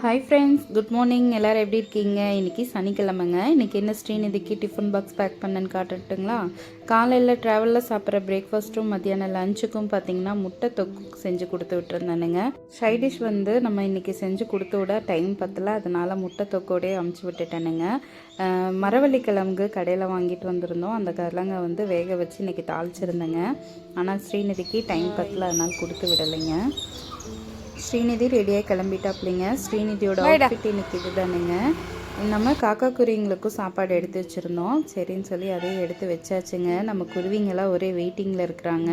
Hi friends, good morning. எல்லோரும் எப்படி இருக்கீங்க? இன்றைக்கி சனிக்கிழமைங்க. இன்றைக்கி என்ன ஸ்ரீநிதிக்கு டிஃபன் பாக்ஸ் பேக் பண்ணேன்னு காட்டுட்டுங்களா? காலையில் ட்ராவலில் சாப்பிட்ற பிரேக்ஃபாஸ்ட்டும் மத்தியானம் லஞ்சுக்கும் பார்த்திங்கன்னா முட்டை தொக்கு செஞ்சு கொடுத்து விட்டுருந்தானுங்க. சைடிஷ் வந்து நம்ம இன்றைக்கி செஞ்சு கொடுத்து விட டைம் பத்தல, அதனால் முட்டை தொக்கோடே அமுச்சு விட்டுட்டேனுங்க. மரவள்ளி கிழங்கு கடையில் வாங்கிட்டு வந்திருந்தோம். அந்த கிழங்கை வந்து வேக வச்சு இன்றைக்கி தாளிச்சிருந்தேங்க. ஆனால் ஸ்ரீநிதிக்கு டைம் பத்தல, அதனால் கொடுத்து விடலைங்க. ஸ்ரீநிதி ரெடியாக கிளம்பிட்டாப்லிங்க. ஸ்ரீநிதியோட அவுட்ஃபிட் இன்னைக்கு இதுதானுங்க. நம்ம காக்கா குருவிங்களுக்கும் சாப்பாடு எடுத்து வச்சுருந்தோம். சரின்னு சொல்லி அதையும் எடுத்து வச்சாச்சுங்க. நம்ம குருவிங்கெல்லாம் ஒரே வெயிட்டிங்கில் இருக்கிறாங்க.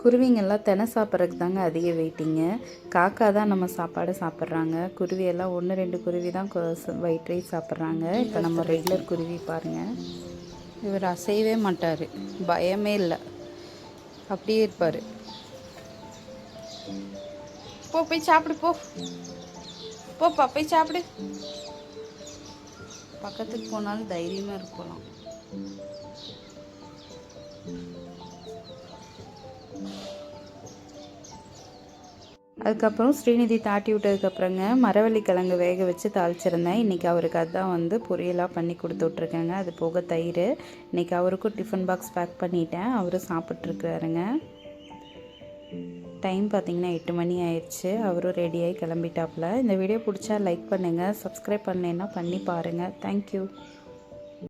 குருவிங்கெல்லாம் தினை சாப்பிட்றதுக்கு தாங்க அதிக வெயிட்டிங்கு. காக்கா தான் நம்ம சாப்பாடு சாப்பிட்றாங்க. குருவியெல்லாம் 1-2 குருவி தான் ஒயிட் ரைஸ் சாப்பிட்றாங்க. இப்போ நம்ம ரெகுலர் குருவி பாருங்கள். இவர் அசையவே மாட்டார், பயமே இல்லை, அப்படியே இருப்பார். போ போய் சாப்பிடு, போப்பா போய் சாப்பிடு. பக்கத்துக்கு போனாலும் தைரியமாக இருக்கலாம். அதுக்கப்புறம் ஸ்ரீநிதி தாட்டி விட்டதுக்கப்புறங்க மரவள்ளி கிழங்கு வேக வச்சு தாளிச்சிருந்தேன். இன்றைக்கி அவருக்கு அதுதான் வந்து பொரியலாக பண்ணி கொடுத்து விட்ருக்கேங்க. அது போக தயிர். இன்றைக்கி அவருக்கும் டிஃபன் பாக்ஸ் பேக் பண்ணிட்டேன். அவரும் சாப்பிட்ருக்குறாருங்க. டைம் பார்த்திங்கன்னா 8 மணி ஆயிடுச்சு. அவரும் ரெடியாகி கிளம்பிட்டாப்புல. இந்த வீடியோ பிடிச்சா லைக் பண்ணுங்கள், சப்ஸ்கிரைப் பண்ணலைன்னா பண்ணி பாருங்கள். தேங்க்யூ.